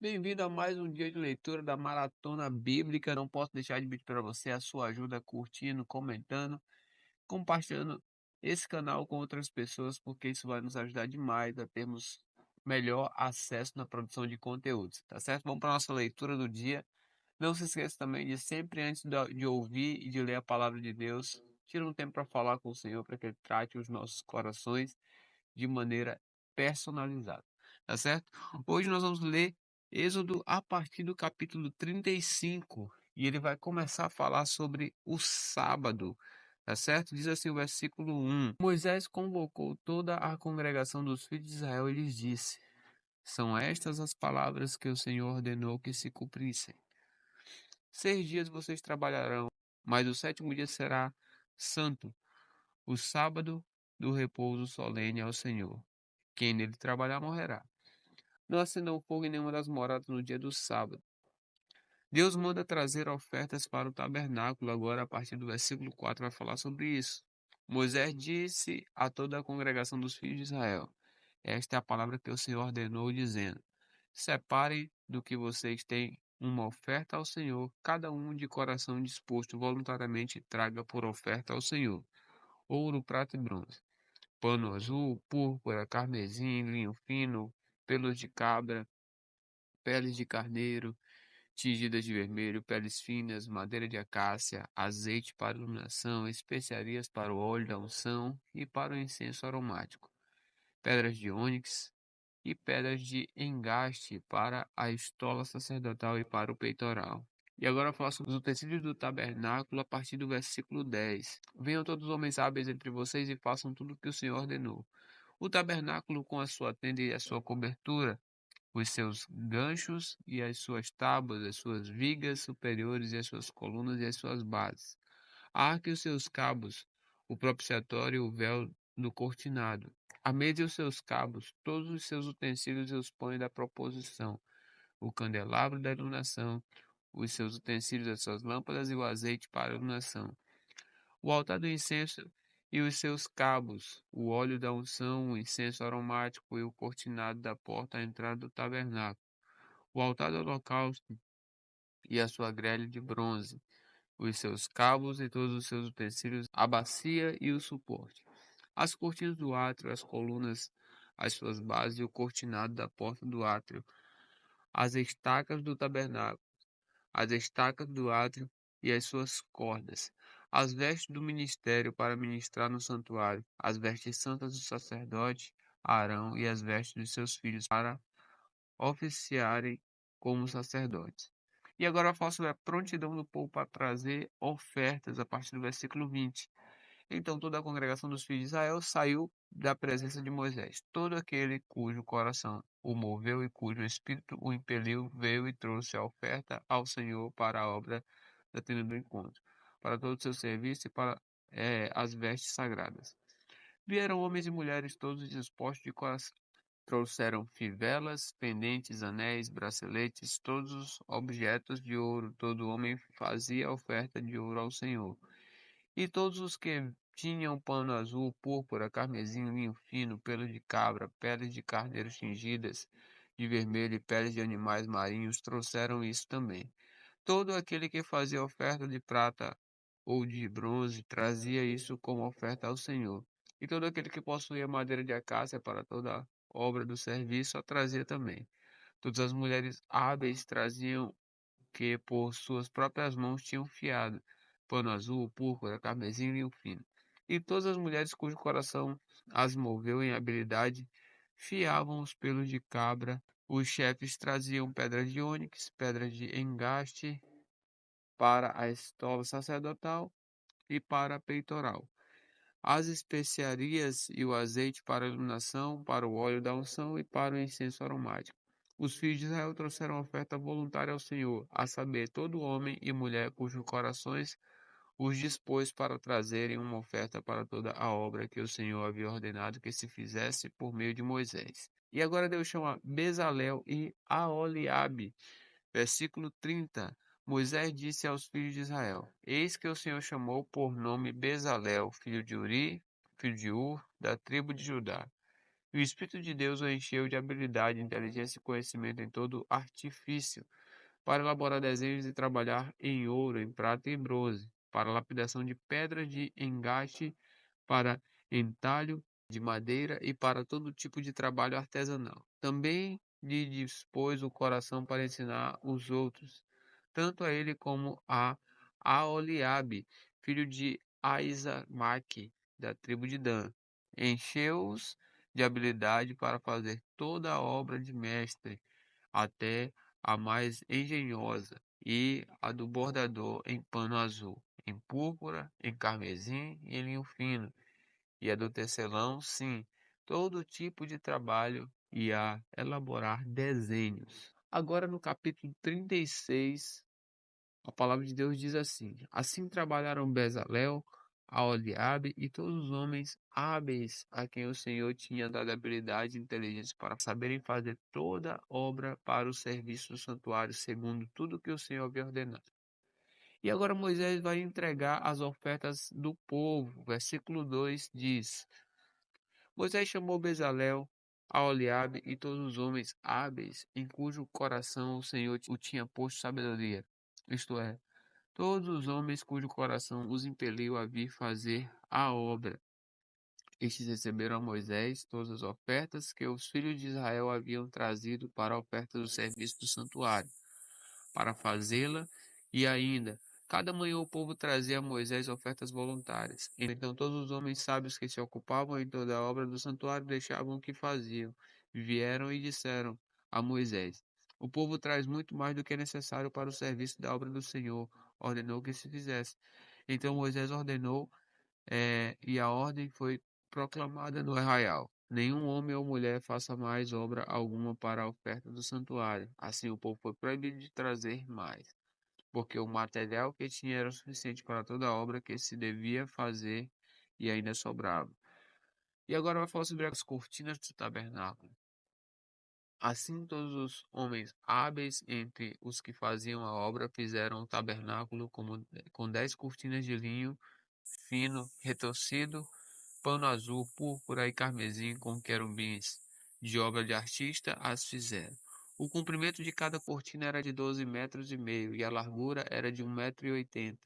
Bem-vindo a mais um dia de leitura da Maratona Bíblica. Não posso deixar de pedir para você a sua ajuda curtindo, comentando, compartilhando esse canal com outras pessoas, porque isso vai nos ajudar demais a termos melhor acesso na produção de conteúdos, tá certo? Vamos para a nossa leitura do dia. Não se esqueça também de sempre antes de ouvir e de ler a palavra de Deus, tira um tempo para falar com o Senhor, para que Ele trate os nossos corações de maneira personalizada, tá certo? Hoje nós vamos ler Êxodo a partir do capítulo 35 e ele vai começar a falar sobre o sábado, tá certo? Diz assim o versículo 1: Moisés convocou toda a congregação dos filhos de Israel e lhes disse: São estas as palavras que o Senhor ordenou que se cumprissem. 6 dias vocês trabalharão, mas o sétimo dia será santo, o sábado do repouso solene ao Senhor. Quem nele trabalhar morrerá. Não acendam fogo em nenhuma das moradas no dia do sábado. Deus manda trazer ofertas para o tabernáculo. Agora, a partir do versículo 4, vai falar sobre isso. Moisés disse a toda a congregação dos filhos de Israel: Esta é a palavra que o Senhor ordenou, dizendo: Separem do que vocês têm uma oferta ao Senhor, cada um de coração disposto voluntariamente traga por oferta ao Senhor ouro, prata e bronze, pano azul, púrpura, carmesim, linho fino, pelos de cabra, peles de carneiro, tingidas de vermelho, peles finas, madeira de acácia, azeite para iluminação, especiarias para o óleo da unção e para o incenso aromático, pedras de ônix e pedras de engaste para a estola sacerdotal e para o peitoral. E agora eu falo sobre os utensílios do tabernáculo a partir do versículo 10. Venham todos os homens hábeis entre vocês e façam tudo o que o Senhor ordenou. O tabernáculo com a sua tenda e a sua cobertura, os seus ganchos e as suas tábuas, as suas vigas superiores e as suas colunas e as suas bases. A arca e os seus cabos, o propiciatório e o véu do cortinado. A mesa e os seus cabos, todos os seus utensílios e os pães da proposição, o candelabro da iluminação, os seus utensílios, as suas lâmpadas e o azeite para a iluminação, o altar do incenso e os seus cabos, o óleo da unção, o incenso aromático e o cortinado da porta à entrada do tabernáculo, o altar do holocausto e a sua grelha de bronze, os seus cabos e todos os seus utensílios, a bacia e o suporte, as cortinas do átrio, as colunas, as suas bases e o cortinado da porta do átrio, as estacas do tabernáculo, as estacas do átrio e as suas cordas, as vestes do ministério para ministrar no santuário, as vestes santas do sacerdote Arão e as vestes de seus filhos para oficiarem como sacerdotes. E agora eu falo sobre a prontidão do povo para trazer ofertas a partir do versículo 20. Então toda a congregação dos filhos de Israel saiu da presença de Moisés. Todo aquele cujo coração o moveu e cujo espírito o impeliu, veio e trouxe a oferta ao Senhor para a obra da tenda do encontro, para todo o seu serviço e para as vestes sagradas. Vieram homens e mulheres todos dispostos de coração. Trouxeram fivelas, pendentes, anéis, braceletes, todos os objetos de ouro. Todo homem fazia oferta de ouro ao Senhor. E todos os que tinham pano azul, púrpura, carmesim, linho fino, pelos de cabra, peles de carneiros tingidas de vermelho e peles de animais marinhos trouxeram isso também. Todo aquele que fazia oferta de prata ou de bronze trazia isso como oferta ao Senhor. E todo aquele que possuía madeira de acácia para toda a obra do serviço a trazia também. Todas as mulheres hábeis traziam que por suas próprias mãos tinham fiado, pano azul, púrpura, carmesim e linho fino. E todas as mulheres cujo coração as moveu em habilidade fiavam os pelos de cabra. Os chefes traziam pedras de ônix, pedras de engaste para a estola sacerdotal e para a peitoral, as especiarias e o azeite para a iluminação, para o óleo da unção e para o incenso aromático. Os filhos de Israel trouxeram oferta voluntária ao Senhor, a saber, todo homem e mulher cujos corações os dispôs para trazerem uma oferta para toda a obra que o Senhor havia ordenado que se fizesse por meio de Moisés. E agora Deus chama Bezalel e Aholiabe. Versículo 30. Moisés disse aos filhos de Israel: Eis que o Senhor chamou por nome Bezalel, filho de Uri, filho de Ur, da tribo de Judá. E o Espírito de Deus o encheu de habilidade, inteligência e conhecimento em todo artifício, para elaborar desenhos e trabalhar em ouro, em prata e em bronze, para lapidação de pedra de engaste, para entalho de madeira e para todo tipo de trabalho artesanal. Também lhe dispôs o coração para ensinar os outros, tanto a ele como a Aoliabe, filho de Aizamaque, da tribo de Dan. Encheu-os de habilidade para fazer toda a obra de mestre, até a mais engenhosa, e a do bordador em pano azul, em púrpura, em carmesim e em linho fino, e a do tecelão, sim, todo tipo de trabalho e a elaborar desenhos. Agora no capítulo 36, a palavra de Deus diz assim: Assim trabalharam Bezalel, Aholiabe e todos os homens hábeis a quem o Senhor tinha dado habilidade e inteligência para saberem fazer toda obra para o serviço do santuário, segundo tudo que o Senhor havia ordenado. E agora Moisés vai entregar as ofertas do povo. Versículo 2 diz: Moisés chamou Bezalel, Aholiabe e todos os homens hábeis, em cujo coração o Senhor o tinha posto sabedoria, isto é, todos os homens cujo coração os impeliu a vir fazer a obra. Estes receberam a Moisés todas as ofertas que os filhos de Israel haviam trazido para a oferta do serviço do santuário, para fazê-la, e ainda, cada manhã o povo trazia a Moisés ofertas voluntárias. Então todos os homens sábios que se ocupavam em toda a obra do santuário deixavam o que faziam, vieram e disseram a Moisés: O povo traz muito mais do que é necessário para o serviço da obra do Senhor. Ordenou que se fizesse. Então Moisés ordenou, e a ordem foi proclamada no arraial. Nenhum homem ou mulher faça mais obra alguma para a oferta do santuário. Assim o povo foi proibido de trazer mais, porque o material que tinha era o suficiente para toda a obra que se devia fazer e ainda sobrava. E agora vai falar sobre as cortinas do tabernáculo. Assim todos os homens hábeis entre os que faziam a obra fizeram o tabernáculo com 10 cortinas de linho fino, retorcido, pano azul, púrpura e carmesim com querubins. De obra de artista as fizeram. O comprimento de cada cortina era de 12,5 metros, e a largura era de 1,80 m.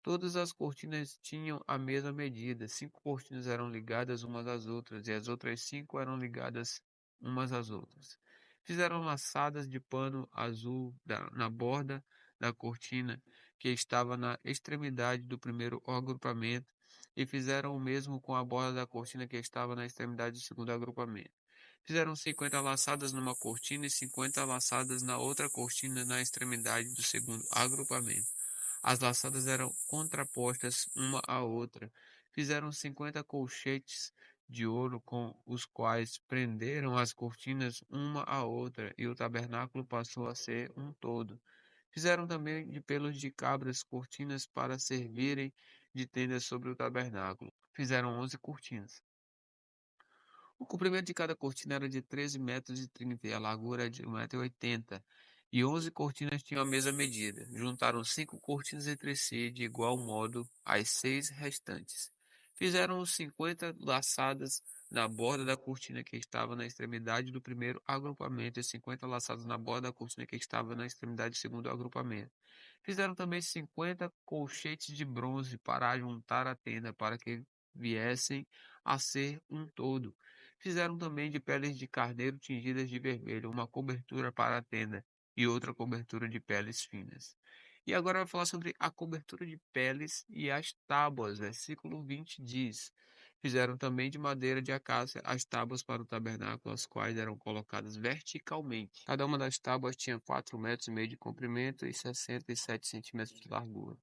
Todas as cortinas tinham a mesma medida. 5 cortinas eram ligadas umas às outras, e as outras 5 eram ligadas umas às outras. Fizeram laçadas de pano azul na borda da cortina que estava na extremidade do primeiro agrupamento, e fizeram o mesmo com a borda da cortina que estava na extremidade do segundo agrupamento. Fizeram 50 laçadas numa cortina e 50 laçadas na outra cortina na extremidade do segundo agrupamento. As laçadas eram contrapostas uma à outra. Fizeram 50 colchetes de ouro com os quais prenderam as cortinas uma à outra, e o tabernáculo passou a ser um todo. Fizeram também de pelos de cabras cortinas para servirem de tendas sobre o tabernáculo. Fizeram 11 cortinas. O comprimento de cada cortina era de 13,30 m, e a largura de 1,80 m, e 11 cortinas tinham a mesma medida. Juntaram 5 cortinas entre si, de igual modo as 6 restantes. Fizeram 50 laçadas na borda da cortina que estava na extremidade do primeiro agrupamento, e 50 laçadas na borda da cortina que estava na extremidade do segundo agrupamento. Fizeram também 50 colchetes de bronze para juntar a tenda, para que viessem a ser um todo. Fizeram também de peles de carneiro tingidas de vermelho uma cobertura para a tenda, e outra cobertura de peles finas. E agora vai falar sobre a cobertura de peles e as tábuas. Versículo 20 diz: Fizeram também de madeira de acácia as tábuas para o tabernáculo, as quais eram colocadas verticalmente. Cada uma das tábuas tinha 4,5 m de comprimento e 67 centímetros de largura.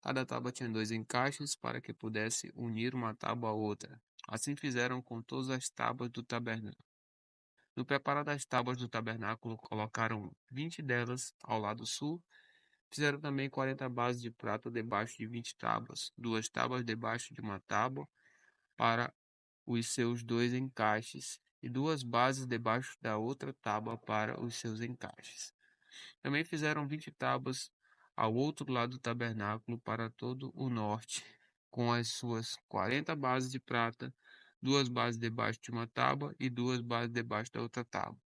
Cada tábua tinha 2 encaixes para que pudesse unir uma tábua à outra. Assim fizeram com todas as tábuas do tabernáculo. No preparo das tábuas do tabernáculo, colocaram 20 delas ao lado sul. Fizeram também 40 bases de prata debaixo de 20 tábuas, 2 tábuas debaixo de uma tábua para os seus 2 encaixes, e 2 bases debaixo da outra tábua para os seus encaixes. Também fizeram 20 tábuas ao outro lado do tabernáculo para todo o norte, com as suas 40 bases de prata, duas bases debaixo de uma tábua e duas bases debaixo da outra tábua.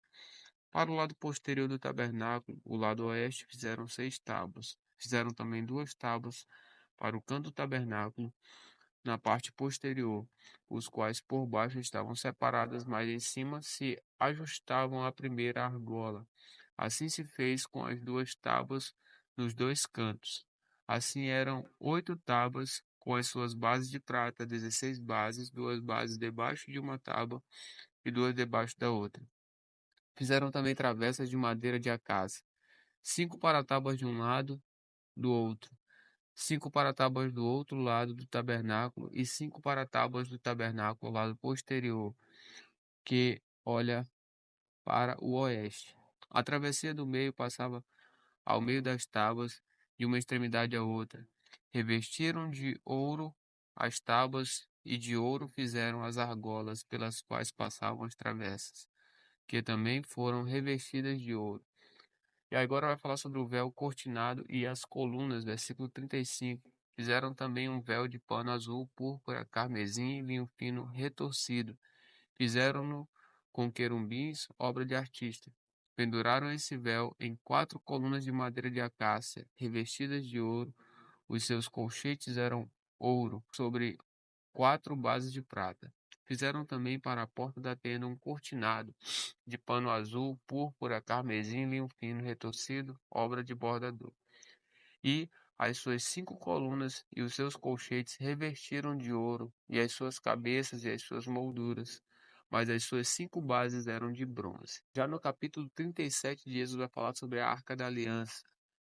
Para o lado posterior do tabernáculo, o lado oeste, fizeram 6 tábuas. Fizeram também 2 tábuas para o canto do tabernáculo, na parte posterior, os quais por baixo estavam separadas, mas em cima se ajustavam à primeira argola. Assim se fez com as 2 tábuas nos 2 cantos. Assim eram 8 tábuas com as suas bases de prata, 16 bases, 2 bases debaixo de uma tábua e 2 debaixo da outra. Fizeram também travessas de madeira de acácia, 5 para tábuas de um lado, do outro, 5 para tábuas do outro lado do tabernáculo e 5 para tábuas do tabernáculo ao lado posterior, que olha para o oeste. A travessia do meio passava ao meio das tábuas, de uma extremidade à outra. Revestiram de ouro as tábuas e de ouro fizeram as argolas pelas quais passavam as travessas, que também foram revestidas de ouro. E agora vai falar sobre o véu cortinado e as colunas, versículo 35. Fizeram também um véu de pano azul, púrpura, carmesim e linho fino retorcido. Fizeram-no com querumbins, obra de artista. Penduraram esse véu em 4 colunas de madeira de acácia, revestidas de ouro. Os seus colchetes eram ouro, sobre 4 bases de prata. Fizeram também para a porta da tenda um cortinado de pano azul, púrpura, carmesim, linho fino retorcido, obra de bordador. E as suas 5 colunas e os seus colchetes revestiram de ouro, e as suas cabeças e as suas molduras, mas as suas 5 bases eram de bronze. Já no capítulo 37 de Êxodo vai falar sobre a Arca da Aliança.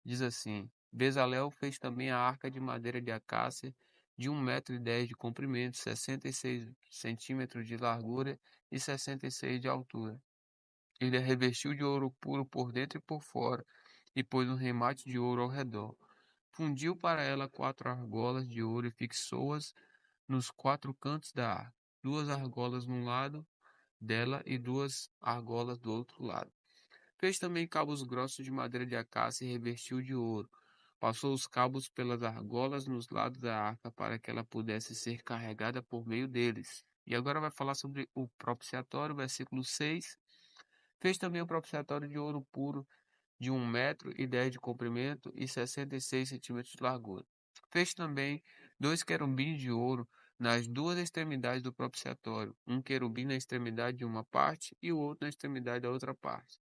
Diz assim: Bezalel fez também a arca de madeira de acácia, de 1,10 m de comprimento, 66 centímetros de largura e 66 de altura. Ele a revestiu de ouro puro por dentro e por fora, e pôs um remate de ouro ao redor. Fundiu para ela 4 argolas de ouro e fixou-as nos 4 cantos da arca, 2 argolas num lado dela e 2 argolas do outro lado. Fez também cabos grossos de madeira de acácia e revestiu de ouro. Passou os cabos pelas argolas nos lados da arca para que ela pudesse ser carregada por meio deles. E agora vai falar sobre o propiciatório, versículo 6. Fez também o propiciatório de ouro puro, de 1,10 m de comprimento e 66 centímetros de largura. Fez também 2 querubins de ouro nas 2 extremidades do propiciatório, um querubim na extremidade de uma parte e o outro na extremidade da outra parte.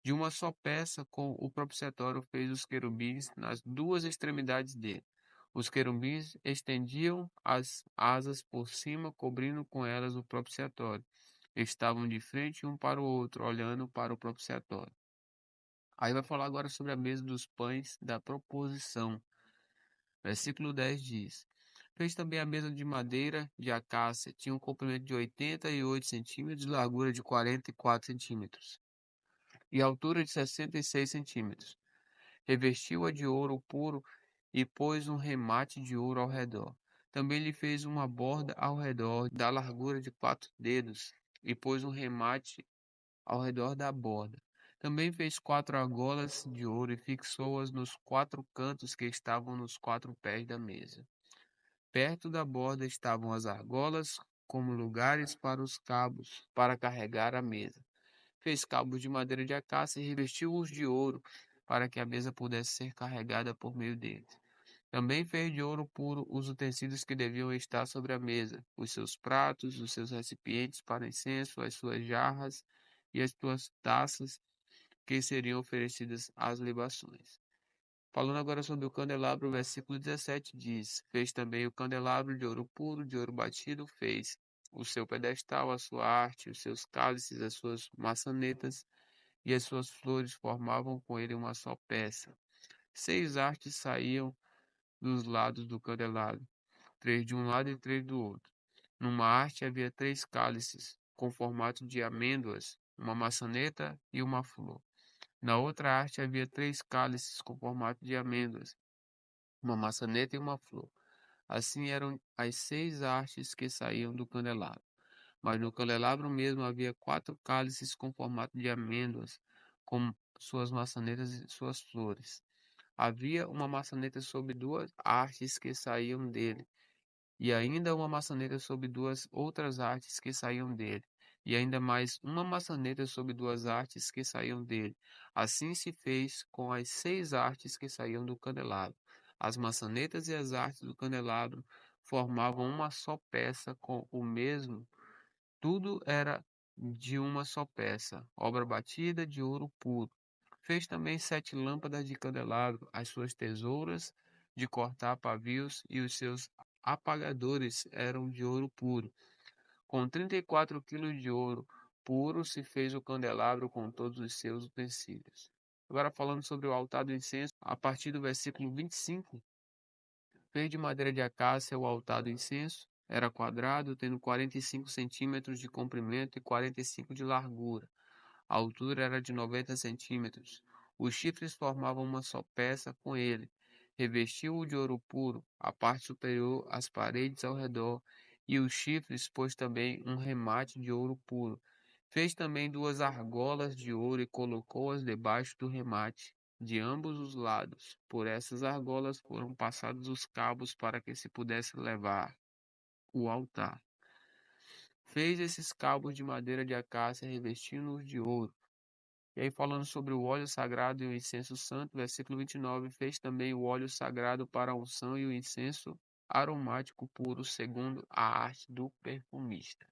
De uma só peça com o propiciatório fez os querubins nas 2 extremidades dele. Os querubins estendiam as asas por cima, cobrindo com elas o propiciatório. Estavam de frente um para o outro, olhando para o propiciatório. Aí vai falar agora sobre a mesa dos pães da proposição. Versículo 10 diz: Fez também a mesa de madeira de acácia, tinha um comprimento de 88 centímetros, largura de 44 centímetros e altura de 66 centímetros. Revestiu-a de ouro puro e pôs um remate de ouro ao redor. Também lhe fez uma borda ao redor da largura de 4 dedos e pôs um remate ao redor da borda. Também fez 4 argolas de ouro e fixou-as nos 4 cantos que estavam nos 4 pés da mesa. Perto da borda estavam as argolas, como lugares para os cabos, para carregar a mesa. Fez cabos de madeira de acácia e revestiu-os de ouro, para que a mesa pudesse ser carregada por meio deles. Também fez de ouro puro os utensílios que deviam estar sobre a mesa, os seus pratos, os seus recipientes para incenso, as suas jarras e as suas taças que seriam oferecidas às libações. Falando agora sobre o candelabro, o versículo 17 diz: Fez também o candelabro de ouro puro, de ouro batido, fez o seu pedestal, a sua arte, os seus cálices, as suas maçanetas e as suas flores formavam com ele uma só peça. 6 hastes saíam dos lados do candelabro, 3 de um lado e 3 do outro. Numa haste havia 3 cálices, com formato de amêndoas, uma maçaneta e uma flor. Na outra haste havia 3 cálices com formato de amêndoas, uma maçaneta e uma flor. Assim eram as 6 hastes que saíam do candelabro. Mas no candelabro mesmo havia 4 cálices com formato de amêndoas, com suas maçanetas e suas flores. Havia uma maçaneta sobre 2 hastes que saíam dele, e ainda uma maçaneta sobre duas outras hastes que saíam dele, e ainda mais uma maçaneta sobre duas hastes que saíam dele. Assim se fez com as 6 hastes que saíam do candelabro. As maçanetas e as hastes do candelabro formavam uma só peça com o mesmo. Tudo era de uma só peça, obra batida de ouro puro. Fez também 7 lâmpadas de candelabro, as suas tesouras de cortar pavios e os seus apagadores eram de ouro puro. Com 34 quilos de ouro puro se fez o candelabro com todos os seus utensílios. Agora falando sobre o altar do incenso, a partir do versículo 25, fez de madeira de acácia o altar do incenso. Era quadrado, tendo 45 centímetros de comprimento e 45 de largura. A altura era de 90 centímetros. Os chifres formavam uma só peça com ele. Revestiu-o de ouro puro, a parte superior, as paredes ao redor, e os chifres pôs também um remate de ouro puro. Fez também 2 argolas de ouro e colocou-as debaixo do remate, de ambos os lados. Por essas argolas foram passados os cabos para que se pudesse levar o altar. Fez esses cabos de madeira de acácia, revestindo-os de ouro. E aí, falando sobre o óleo sagrado e o incenso santo, versículo 29, fez também o óleo sagrado para a unção e o incenso aromático puro, segundo a arte do perfumista.